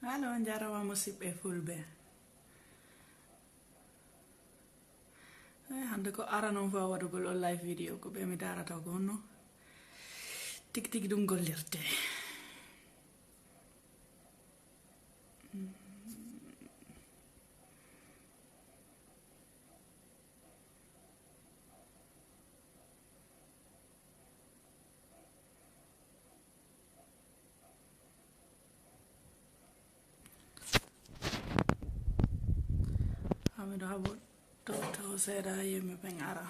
Halo, njarawa musidɓe fulɓe. Hande ko aranon fo waɗugol on live video ko ɓe mi darata ko honno tigi tigi ɗum gollirte. Hamiɗo haɓo to seeɗa yimɓe ɓen ara.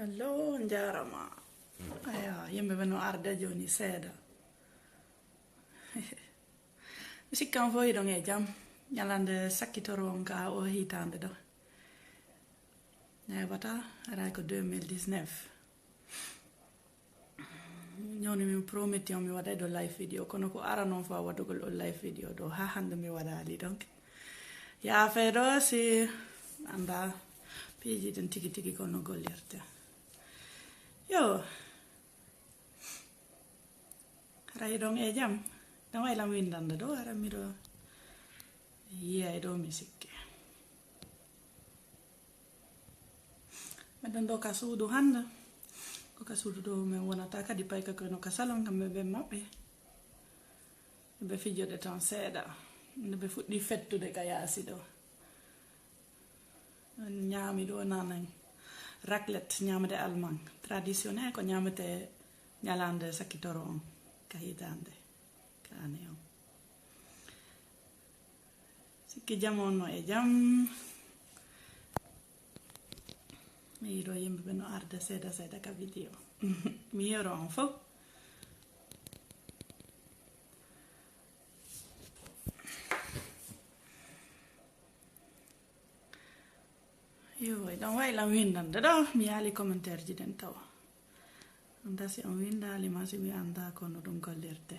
Allo, njarama. Aya, yimɓe ɓe no arde joni seeɗa. Mi sikkan fo yiɗon e jam ñalande sakkitoro on ka o hitande ɗo. Heɓata aray ko 2019. Ñoni min prometti on mi waɗay ɗo live video kono ko ara non fa waɗugol ɗo live video ɗo ha hande mi waɗali donc yaafe ɗo si anda piiji ɗen tigi tigi kono gollirte. Yo ara yiɗon e jam ɗan waylam windande ɗo ara miɗo yiyay ɗo mi sikki meɗen ɗo ka suudu hande ko ka suudu ɗo min wonata kadi payka kono ka salon kamɓe ɓe maɓɓe ɓe fijoɗe tan seeɗa nde ɓe fuɗɗi fettude ka yaasi ɗo ñaami ɗo nanan raclette ñamde allemand traditionnel ko ñamete ñalande sakkitoro on ka hitande ka ane on sikki jam on no e jam mi yiɗo yimɓe ɓe no arde seeɗa seeɗa ka vidéo mi yero on fof yo ɗon waylam windande ɗo mi yaali commentaire ji ɗen tawa on dasi on windali ma si mi anda kono ɗum gollirte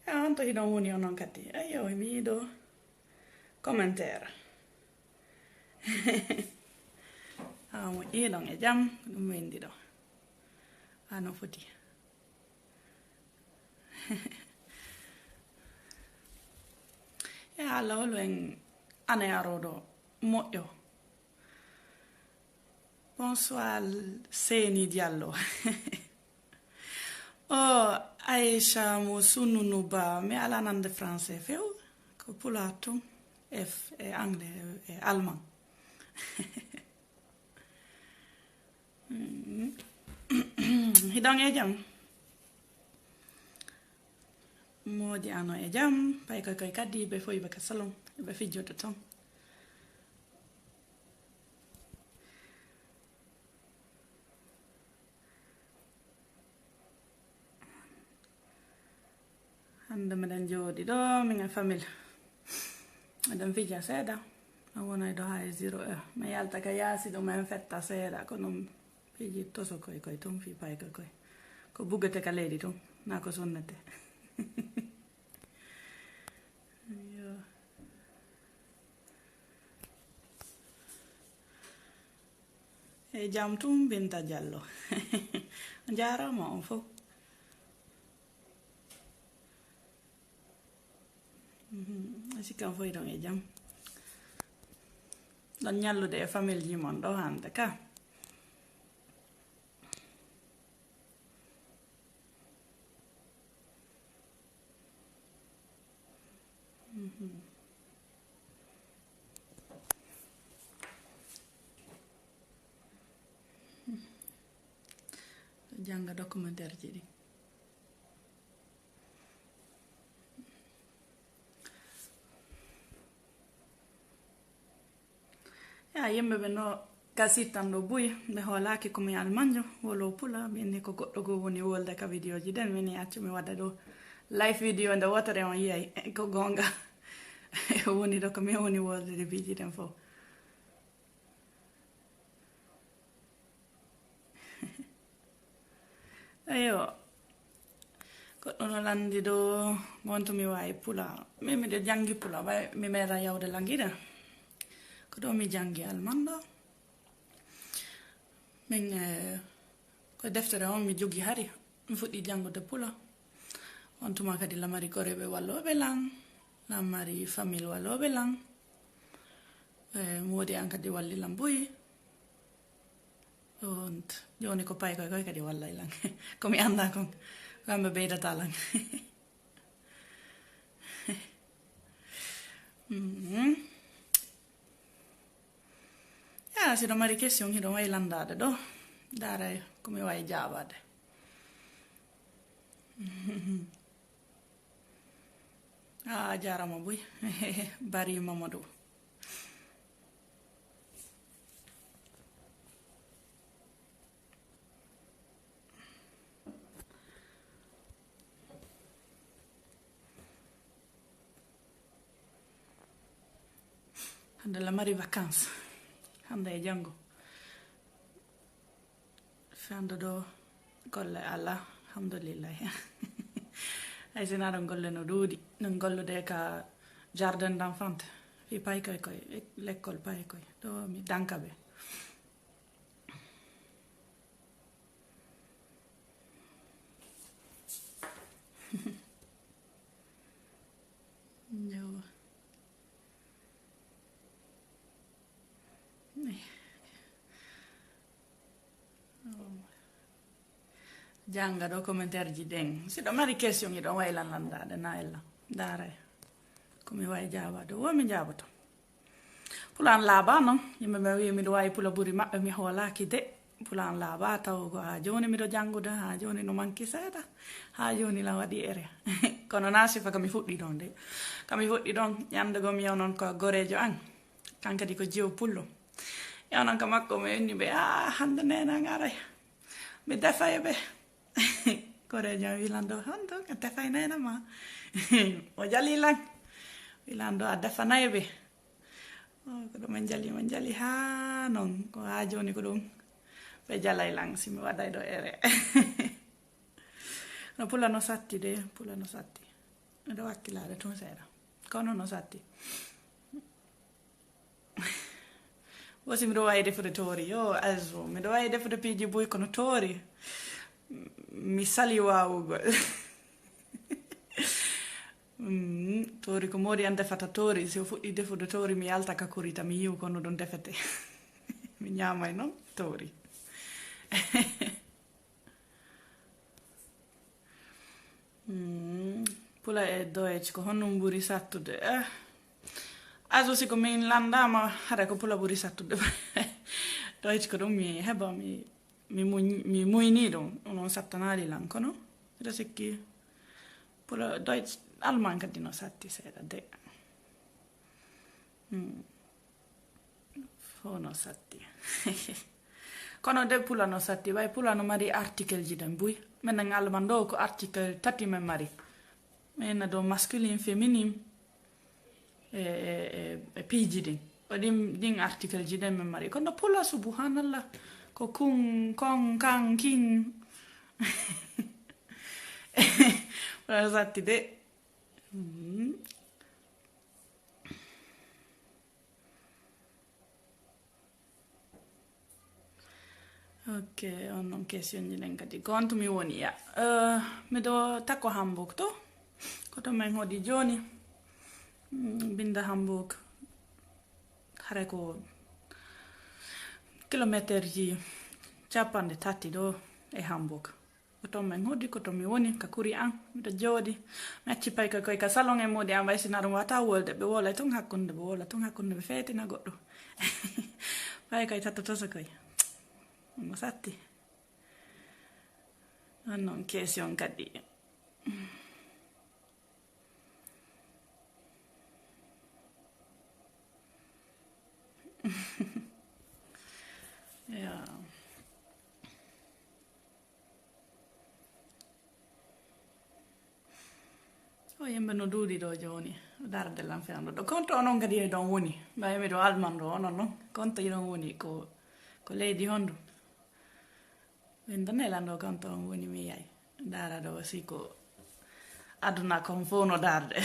on to hiɗon woni onon kadi ayo mi yiɗo commentaire mo ƴiiɗon e jam ɗum windi ɗo no foti Allah holo en ane aroɗo moƴƴo. Bonsoir Seni Diallo. Aisha mo sununu ba mi ala nande français few ko pulaar tum e anglais e allemand. Hiɗon e jam moodi ano e jam pay koy kadi ɓe foy ɓe ka salon ɓe fijjoto ton hande meɗen jooɗi ɗo min e famille meɗen fija seeɗa on wonay ɗo ha e 0 heure mi yalta ka yaasi ɗum en fetta seeɗa kono fiji toso koy koy tum fi payka koy ko buggete ka leydi tum na ko sonnete e jam tum Binta Diallo jarama on fof sikkan foy ɗon e jam ɗon ñallude e famille ji mon ɗo hande ka janga documentaire ji ɗi yimɓe ɓe no gasittanɗo buyi nde hoolaki komi almanjo wolo pula ɓinni ko goɗɗo go woni wolde ka vidéo ji den min accu mi waɗa ɗo live vidéo nde wotere on yiyay ko gonga woni ɗo komi woni wolde biji den fof eyo goɗɗo no landi ɗo gontumi wawi pula min miɗo jangi pula way mi meeɗa yawde languiɗen ko ɗo mi jangi alman ɗo min ko deftere on mi jogi hari mi fuɗɗi jangude pula on tuma kadi lamari koreɓe walloɓe lan lamari famille walloɓe lan mi woodi an kadi wallilan buyi on joni ko pay koy kadi wallay lan komi anda kon kamɓe ɓeydata lan ya siɗo mari question hiɗo wawi landade ɗo dara komi wawi jabade a jarama boy bari mamadou hande la mari vacances hande e janggo fande ɗo golle allah alhamdoulillahi hay sina ɗon golle no ɗuuɗi ɗon gollude ka jardin d' enfante fi pay koy koy l'école pay koy ɗo mi danka ɓe janga ɗo commentaire ji ɗen siɗo mari question iɗon wawi landade na ella daray komi wawi jabade womi jaboto pulan laaba noon yimɓe ɓe wi miɗo wawi pula ɓuuri maɓɓe mi hoolaki de pulan laaba taw ko ha joni miɗo jangude ha joni no manki seeɗa ha joni la waɗi ere kono na sifa komi fuɗɗi ɗon de komi fuɗɗi ɗon ñande go mi yaw noon ko gorejo an kankadi ko jiwo pullo yaw noon ko makko mi inni ɓe a hande nenan aray mi defay ɓe gorejo an wilando hondo a defay nena ma o jali lan wilando a defanayi ɓe ko ɗum en jali ha noon ko ha joni ko ɗum ɓe jalay lan simi waɗay ɗo ere no pula no satti de pula no satti miɗo wakkilade tun seeɗa kono no satti wosi miɗo wawi defude toori yo aso miɗo wawi defude piiji boy kono toori mi sali wawugol toori ko modi an defata toori si o fuɗɗi defude toori mi yalta ka kurita mi yiw kono ɗum defete mi ñamay noon toori pula e doyec ko honum ɓuuri sattude aso siko min landama haɗa ko pula ɓuuri sattude doyec ko ɗum mi heɓa mi muyni ɗum onon sattanali lan kono mbiɗa sikki pula doyec alman kadi no satti seeɗa de fo no satti kono de pula no satti way pula no mari article ji den buy minen alman ɗo ko article tati men mari mena ɗo masculine féminine e piiji ɗin o ɗin article ji den men mari kono pula subhanallah ko kun kon kan kin pula no satti de ok on non question ji ɗen kadi ko on tumi woni ya miɗo takko Hamburg to koto men hoɗi joni binda Hamburg hare ko kilométre ji capanɗe tati ɗo e Hamburg koto men hoɗi koto mi woni ka kuri an miɗo jooɗi mi acci pay koy ka salon e modi an way sina ɗum wata wolde ɓe wolay ton hakkunde ɓe wola ton hakkunde ɓe feetina goɗɗo pay koy tattotoso koy mo satti non non question kadi o yimɓe no duuɗi ɗo joni darde lanfeando ɗo konto onon kadi e ɗon woni mbawimi ɗo alman ɗo onon noon konto iɗon woni ko leydi hondu min ɗon elan ɗo konto on woni mi yayi dara ɗo aussi ko aduna kon fof no darde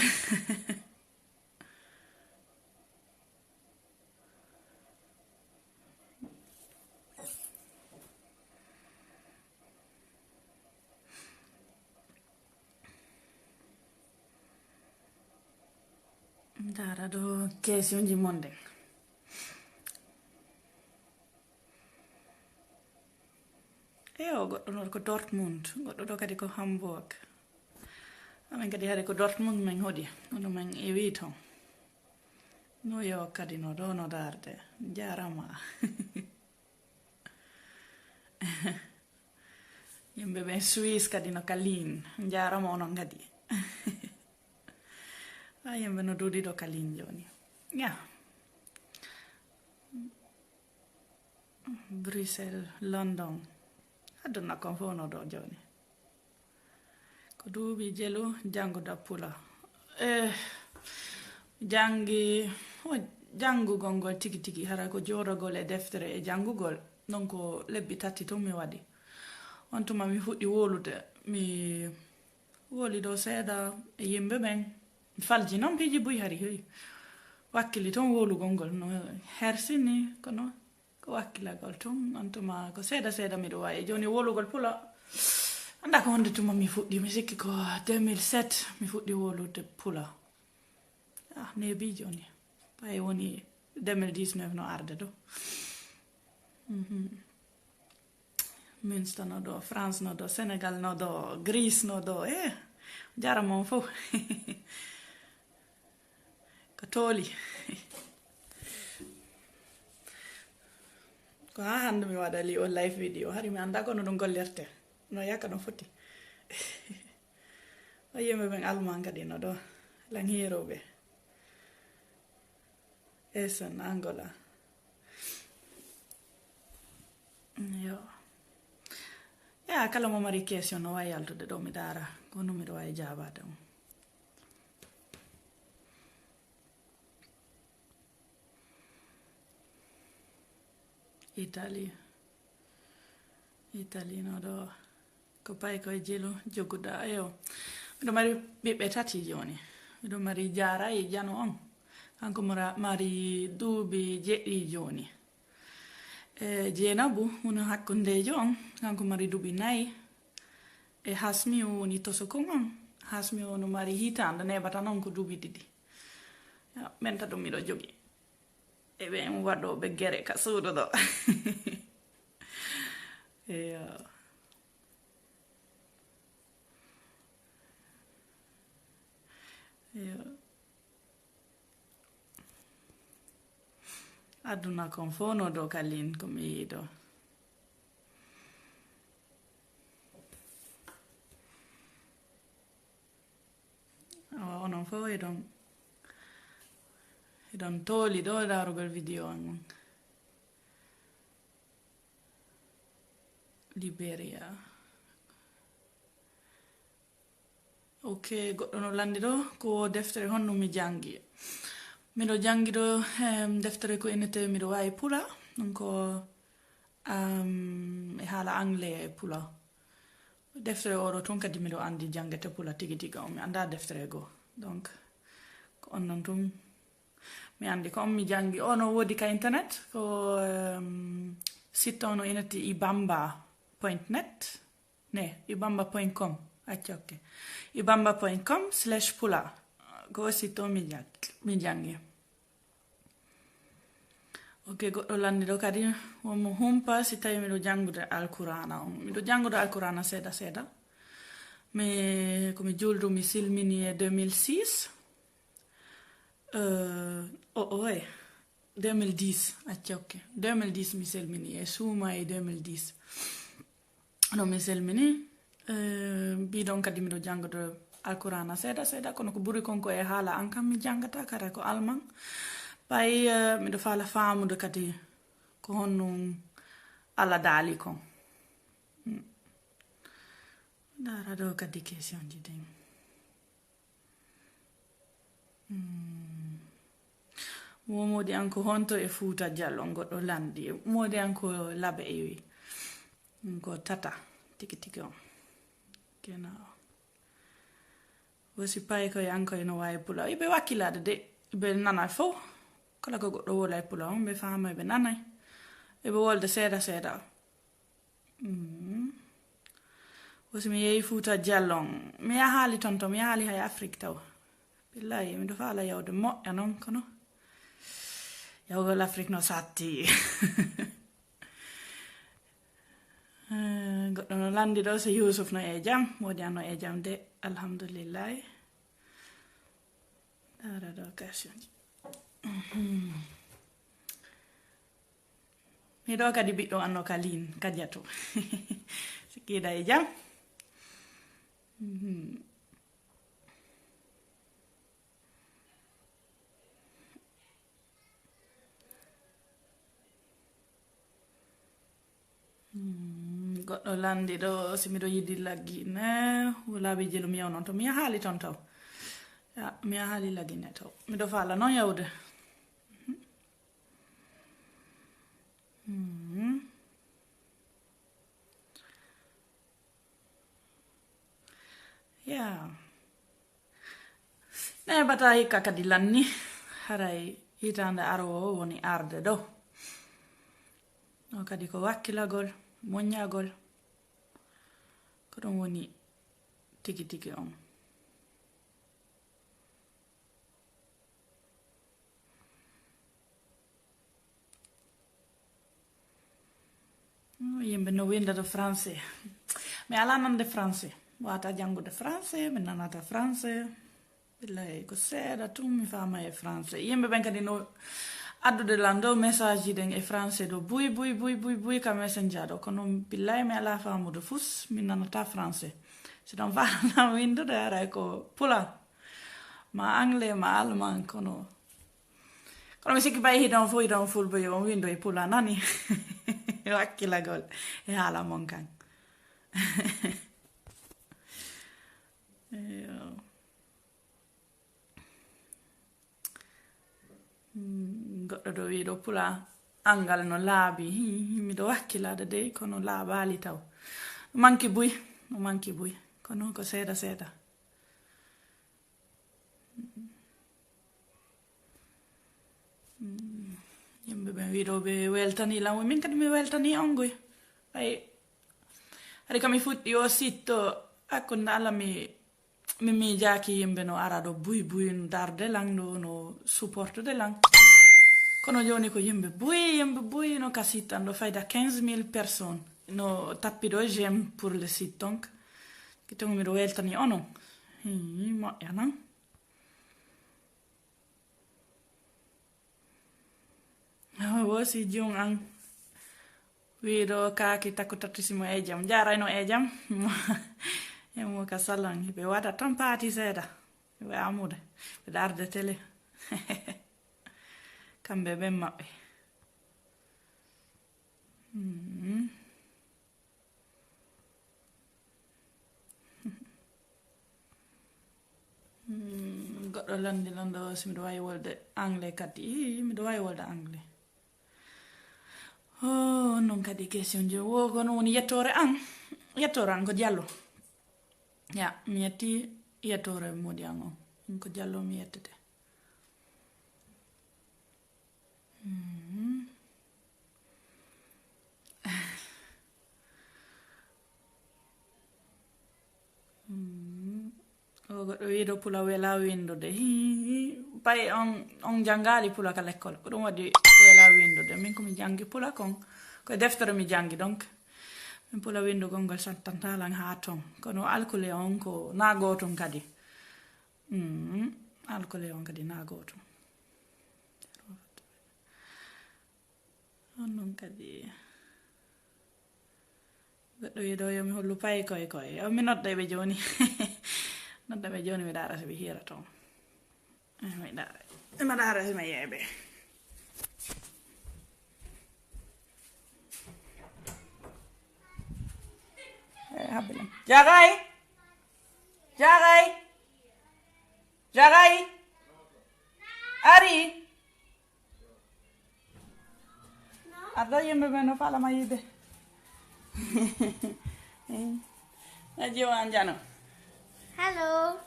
dara ɗo question ji mon ɗen o goɗɗo ɗo ko Dortmund goɗɗo ɗo kadi ko Hamburg amin kadi haade ko Dortmund min hoɗi hono min ewi ton New York kadi no ɗo no darde jarama yimɓe ɓen Suisse kadi no Kalin jarama onon kadi yimɓe no duuɗi ɗo Kalin joni ya Bruxelles London aduna kon fof no ɗo joni ko duuɓi jelu jannguda pula janngugol ngol tigi tigi hara ko joɗogol e deftere e janngugol non ko lebbi tati tun mi waɗi on tuma mi fuɗɗi wolude mi woli ɗo seeɗa e yimɓe ɓen mi falji noon piiji buy hari heyi wakkili ton wolugol ngol no hersini kono ko wakkilagol ton on tuma ko seeɗa seeɗa miɗo wawi joni wolugol pula anda ko honde tuma mi fuɗɗi mi sikki ko 2007 mi fuɗɗi wolude pula nebi joni ɓay woni 2019 no arde ɗo Münster no ɗo France no ɗo Sénégal no ɗo Greece no ɗo jarama on fof ko tooli ko ha hande mi waɗa li o live video hari mi anda kono ɗum gollerte no yakka no foti o yimɓe ɓen allemand kadi no ɗo lan hiroɓe Essen Angola yo ya kala mo mari question no wawi yaltude ɗo mi dara kono miɗo wawi jabade on Italie no ɗo ko pay koye jelu joguɗa eyo miɗo mari ɓiɓɓe tati joni miɗo mari Jara e Jano on kanko mari duuɓi 7 joni Jeenabu woni hakkundejo on kanko mari duuɓi 4 e Hasmi woni tosokon on Hasmi wono mari hitande nebata noon ko duuɓi 2 menta ɗum miɗo jogi e ɓen waɗoɓe gere ka suuɗo ɗo eyo aduna kon fof no ɗo Kalin komi yii ɗo onon fof eɗon tooli ɗo darugol vidéo an on Liberia ok goɗɗo no landi ɗo ko deftere honno mi jangi miɗo jangi ɗo deftere ko inete miɗo wawi pula donc e haala anglais e pula deftere oɗo tun kadi miɗo andi jangete pula tigi tiga on mi anda deftere goo donc ko on non tun mi andi ko on mi jangi ono wodi ka internet ko site ono inete ibamba.net ne ibamba.com acca ok ibamba.com/pula ko site o mi jangi ok goɗɗo landi ɗo kadi womo humpa si tawi miɗo jangude alqurana on miɗo jangude alqurana seeɗa seeɗa komi juldu mi silmini e 2006 2010 acca ok 2010 mi silmini e suuma e 2010 no mi silmini mbiɗon kadi miɗo jangude alqurana seeɗa seeɗa kono ko ɓuri konko e haala an kam mi jangata kara ko alman ɓay miɗo faala faamude kadi ko honnum Allah daali kon dara ɗo kadi question ji den womodi anko honto e Fuuta Jallo goɗɗo landi modi anko labe ewi ko tata tiki on kena wosi pay ko yanko eno wawi pula ibe wakkilade de ibe nana fo kala ko goɗɗo wola e pula on ɓe fama ɓe nanay eɓe wolde seeɗa wosi mi yeehi Fuuta Jallo mi yahaali ton to mi yahaali hay Afrique taw billahi miɗo faala yawde moƴƴa noon kono yawgol Afrique no satti goɗɗo no landi ɗo so Yusuf no e jam wodi an no e jam de alhamdulillahi dara ɗo occasion miɗo kadi ɓiɗɗo anno Kalin Kadiatou sikkiɗa e jam goɗɗo landi ɗo si miɗo yiɗi laggine wulaɓi jelu mi yaw noon to mi yahaali ton taw mi yahaali laggine taw miɗo faala noon yawde ya ne bata hikka kadi lanni haray hitande arowo woni arde ɗo o kadi ko wakkilagol moññagol ko ɗum woni tigi on yimɓe no windata français mi ala nande français wata janngude français mi nanata français billahi ko seeɗa tum mi fama e français yimɓe ɓen kadi no addude lan ɗo message ji ɗen e français ɗo buy ka messenger ɗo kono billahi mi ala famude fus mi nanata français si ɗon faala windude aray ko pula ma anglais ma allemand kono mi sikki bay hiɗon fo hiɗon fulɓe yo on windo e pula nani wakkilagol e haala mon kan goɗɗo ɗo wiɗo pula angal no laabi miɗo wakkilade de kono laabali taw manki buy kono ko seeɗa yimɓe ɓen wiɗo ɓe weltani lamu min kadi mi weltani on goy ay haɗi kam mi fuɗɗi o sitto hakkunde Allah mi miijaki yimɓe no ara ɗo buy no darde lang ɗo no supportude lang kono joni ko yimɓe buy no ka site tan ɗo fayda 15,000 personnes no tappi ɗo j'aime pour le site donc kittongo miɗo weltani onon moƴƴa nan wosi jung an wiɗo kaaki takku tattisimo e jam jarayno e jam emo ka salon ɓe waɗa tan paati seeɗa ɓe amude ɓe darde télé kamɓe ɓen maɓɓe goɗɗo landi lan ɗo si miɗo wawi wolde anglais kadi miɗo wawi wolde anglais non kadi question je kono woni yettore an ko Diallo ya mi yetti yettore modi an on ko Diallo mi yettete goɗɗo wiiɗo pula wela windude pay on jangali pula ka l'école ko ɗum waɗi wela windude min komi jangi pula kon koye deftere mi jangi donc min pula windugol ngol sattantalan ha ton kono alkule on ko na gotum kadi alkule on kadi na gotum on non kadi goɗɗo wiiɗo yomi hollu pay koye mi nodda ɓe joni nodda ɓe joni mi ɗara so ɓe hira toon mi ɗara so mi yeeɓe habbilam jagay ari arɗo yimɓe ɓe no falama yiɓe a ƴeewa an jano Hello.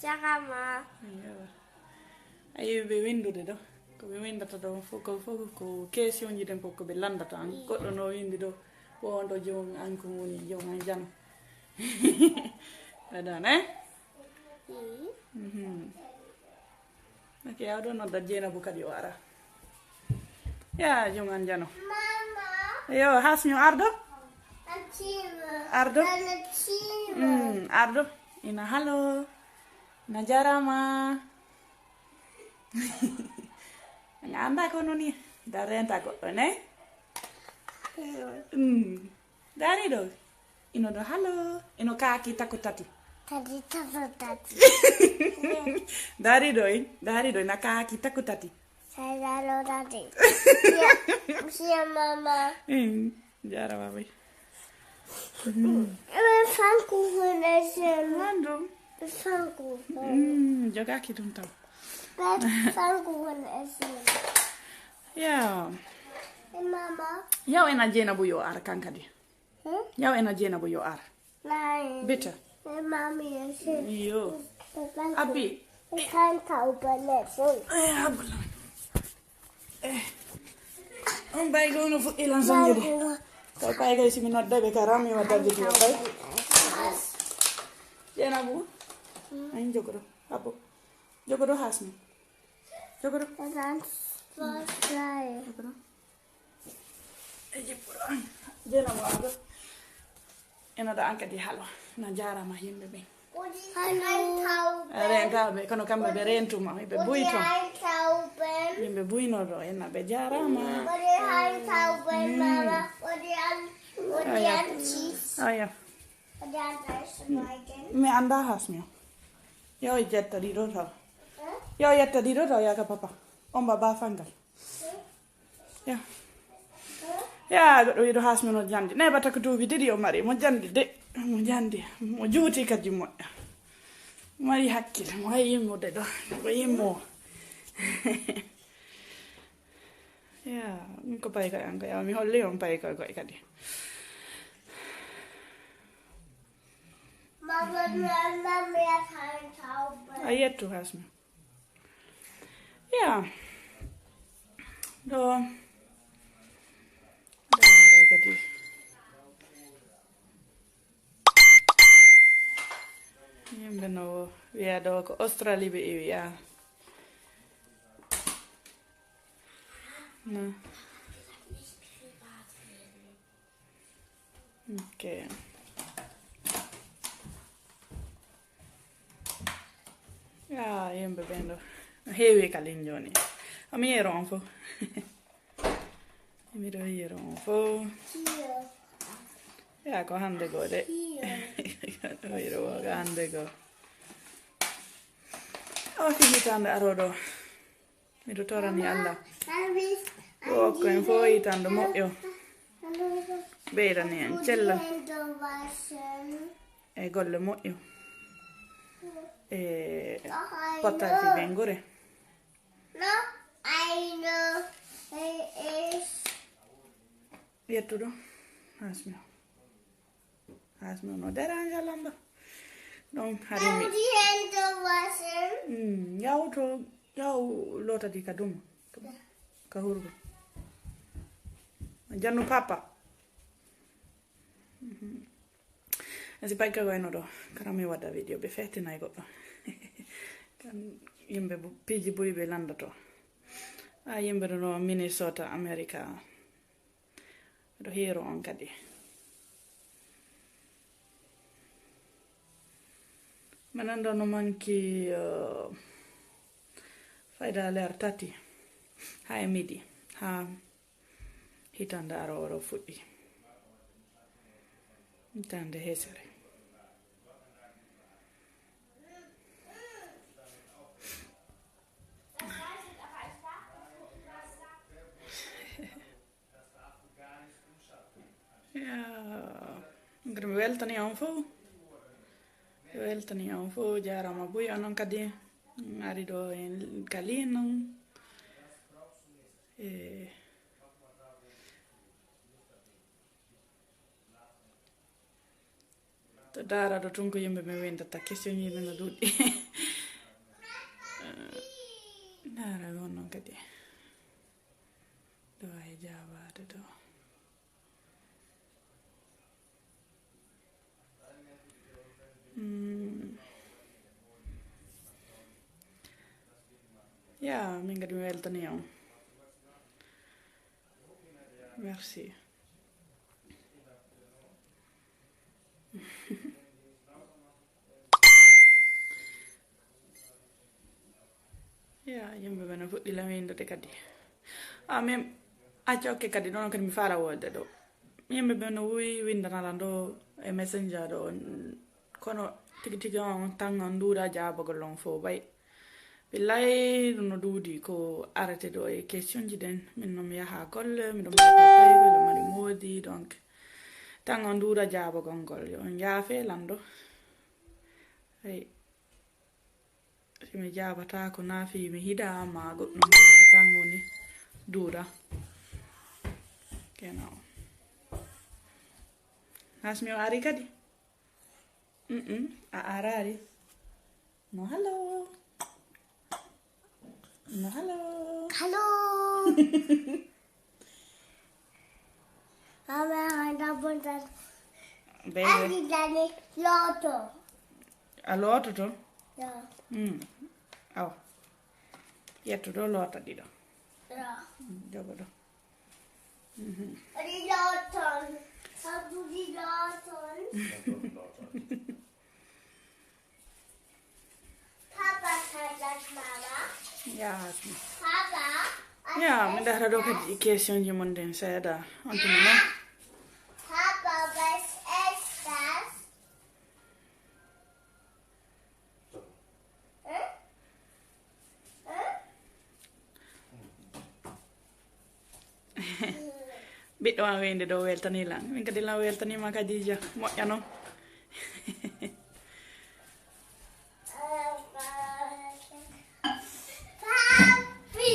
Jarama. a yiwi ɓe windude ɗo ko ɓe windata ɗo fof ko question ji ɗen fof ko ɓe landata an goɗɗo no windi ɗo wonɗo jom an ko woni jom an jano aɗan ok awɗo noddat Dieynabou kadi o ara ya jom an jano Mama. yo hasmi o arɗo arɗo arɗo ina halo ina jarama nga anda ko noni da renta goɗɗo ne dari ɗo ino ɗo halo ino kaaki tako tati dari ɗo ina kaaki tako tati Mama. jarama ɓay andum jogaki ɗum taw ya Mama. yaw ena Dieynabou yo ar kankadi yaw ena Dieynabou yo ar bitte yo abi abula on baygo no fuɗɗi lan sanjude kay paygay simi noddaɓe ka rami waddalde yo pay Dieynabou ayin jogoɗo abbo jogoɗo hasmi jogoɗo jogoɗo e jippuɗo an Dieynabou arɗo ena ɗo an kadi halo na jarama yimɓe ɓen rentaɓe kono kamɓe ɓe rentuma ɓe buyto yimɓe buynoɗo enna ɓe jarama aya mi anda hasmi o yo jetta ɗiɗo taw yo yetta ɗiɗo taw yaka papa on baba fangal ya goɗɗo wiɗo hasmi no jandi nayi batta ko duuɓi ɗiɗi o mari mo jandi de mo jandi mo juuti kadi moƴƴa mo mari hakkille mo wayi yimmude ɗo ko yimmo ya ɗum ko payi koye an ko yaw mi holli on payi koye koye kadi a yettu hasmi ya ɗo ɗo kadi yimɓe no wiya ɗo ko Australie ɓe iwi ya no ok ya yimɓe ɓen ɗo no heewi kalin joni ami yero on fof miɗo yero on fof ya ko hande go de ɗo yiro ko hande go o fihitande aroɗo miɗo torani Allah o okko en fo yitande moƴƴo ɓeydani en cella e golle moƴƴo e pottaji ɓen gure yettuɗo hasmi no dérange lamba ɗon harimi yaw to yaw lotadi ka duma ka hurgo jannu papa asi payka wayno ɗo kara mi waɗa vidéo ɓe fettinay goɗɗo yimɓe piiji ɓuri ɓe landato a yimɓe ɗo no Minnesota America ɗo hero on kadi manan ɗo no manki fayda ler tati ha e midi ha hitande arowo fuɗɗi hitande hesere ngir mi weltani on fof weltani on fof jarama buy onon kadi ari ɗo en kalino e to dara do tun ko yimɓe ɓe windata question yiɗi no ɗuɗɗi dara won noon kadi ɗo wawi jabade ɗo ya min kadi mi weltani on merci ya yimɓe ɓe no fuɗɗi lamindode kadi min acca okke kadi ɗon kadi mi faala wolde ɗo yimɓe ɓe no wuyi windanala ɗo e messenger ɗo kono tigi tigi on tan on duuɗa jabogol on fo bay billahi ɗum no duudi ko arrêté ɗo e question ji ɗen min noon mi yaha golle miɗo maɗa mari moodi donc tan on duuɗa jabogol ngol on jaafe lanɗo hey mi jabata ko naafi mi hida ma goɗɗum ko tan woni duuɗa kena o hasmi o ari kadi a arari no hello no hello Hello. Mama, anda buntar. bebe Adi dani loto. a loototo Ya. aw yetto ɗo loota ɗiɗo Ya. jogo ɗo Adi loton. Satu di loton. Papa sajas mama. ya hasmi Papa. ya mi dara ɗo kadi question ji mon nden seeɗa on tuma noon Papa, was ist das? ɓiɗɗo am wende ɗo weltanilan min kadi lan weltanima kadija moƴƴa noon Papi.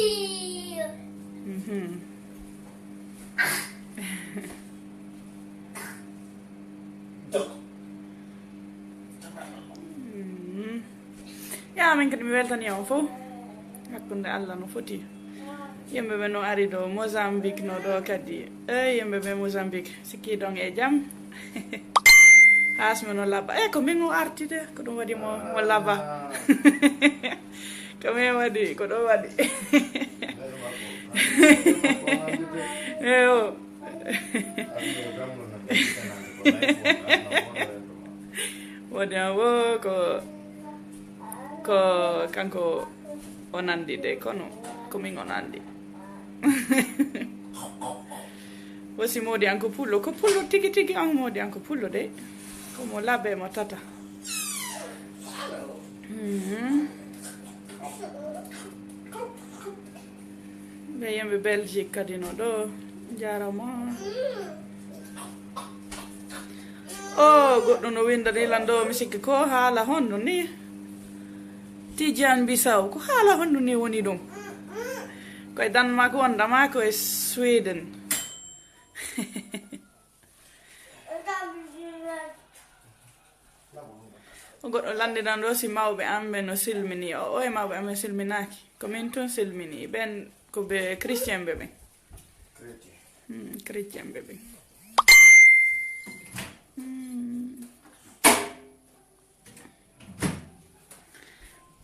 ya min kadi mi weltani on fof hakkunde allah no foti yimɓe ɓe no ari ɗo Mozambique no ɗo kadi yimɓe ɓe Mozambique sikki ɗon e jaam hasmi no labba ko min o arti de ko ɗum waɗi mo labba ko min waɗi ko ɗo waɗi eyo woni an wo ko kanko o nandi de kono komin o nandi wosi modi an ko pullo tigi tigi an modi an ko pullo de komo labbe mo tata ɓe yimɓe Belgique kadi no ɗo jarama goɗɗo no windanilan ɗo mi sikki ko haala honno ni Tidiane Bissau ko haala honno ni woni ɗum koye Denmark wondama koye Sweden o goɗɗo landinan ɗo si mawɓe amɓe no silmini o e mawɓe amɓe silminaki komin tun silmini ɓen ko ɓe christian ɓe ɓen chrétien ɓe ɓen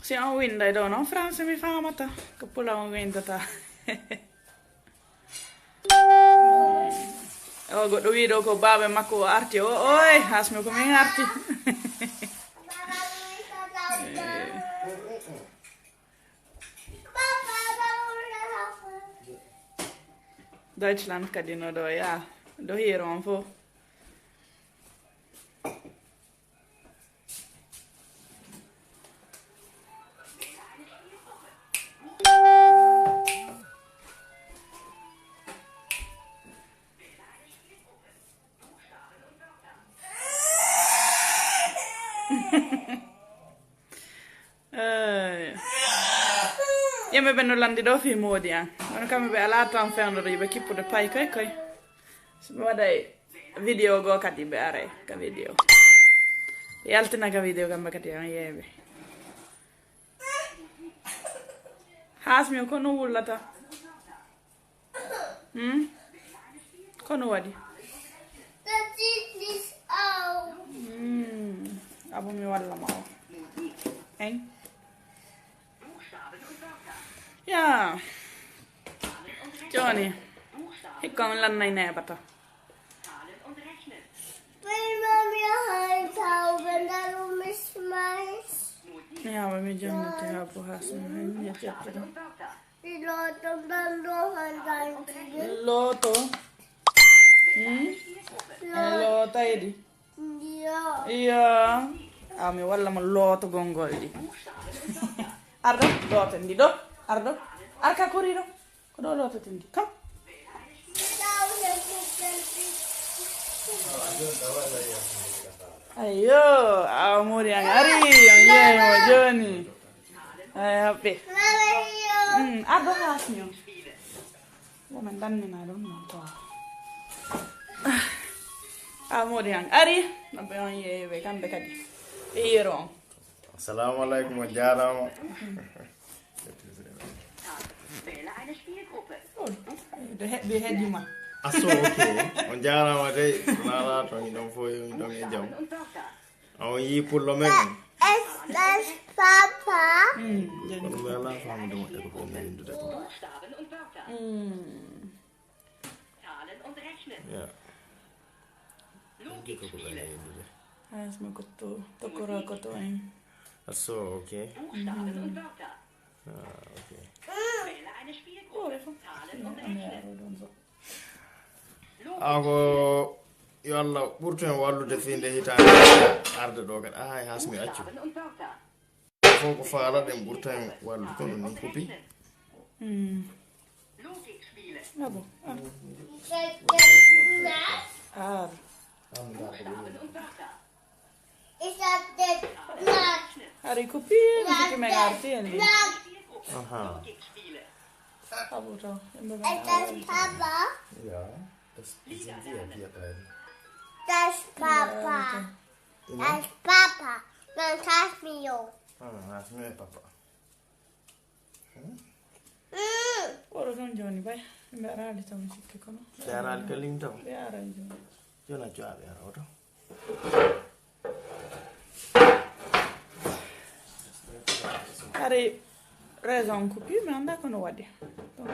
si on winday ɗo noon français mi famata ko pula on windata o goɗɗo wiɗo ko baɓe makko o arti oy hasmi ko min arti Deutschland kadi no ɗo ya ɗo hiiro on fof yimɓe ɓe no landi ɗo fi moodi an wono kamɓe ɓe ala tan fewnoɗo yiɓe kippude pay koy somi waɗa vidéo goo kadi ɓe aray ka vidéo yaltinaga video gamba kadi on yeeɓe hasmi kono wullata kono waɗi The teeth is out. abo mi walla ma o en ya joni hikka on lannay neɓata Mijn mami hangt houden, daarom is mais. yawa mi jonnete habo hasmi hen jettetto Die laten dan nog een dankje. looto lootaydi Ja. iya mi walla mo lootogol ngol ɗi ardo looten ɗi ɗo ardo arka kori ɗo ko ɗo loototen ɗi kam ayyo amori an ari on yeeymo joni ay haɓɓe ardo hasmi on women dannina ɗum non to amori an ari noɓe on yeeyoɓe kamɓe kadi ɓe yero on Assalamu alaikum und jarama. ɗo heɓɓi heɗima Aso okay. On jarama dai nara to ni don fo ni don e jam. On yi pullo men. Is dat papa? On me la fam do mo ko men do de. Ja. Ko ko ben e do de. hasmi kotto tokkora koto en Aso okay. Okay. Ako yo Allah ɓurto hen wallude finde hitande arde ɗo kadi hay hasmi accu fof ko faala ɗen ɓurta hen wallude kono ni kopi abo ar Is dat dit? Nak. ari kopi mi men arti en ɗi Nak. aha abo to yimɓe Is dat papa? ja das sind wir beiden Dat is papa. Dat is papa. Dan gaat me joh. hasmi e papa oɗo ɗon joni bay yimɓe arali taw sikki kono ɓe arali kalim taw ɓe aray joni joni accu aɓe ara oto ari raison kopi mi anda kono waɗi donc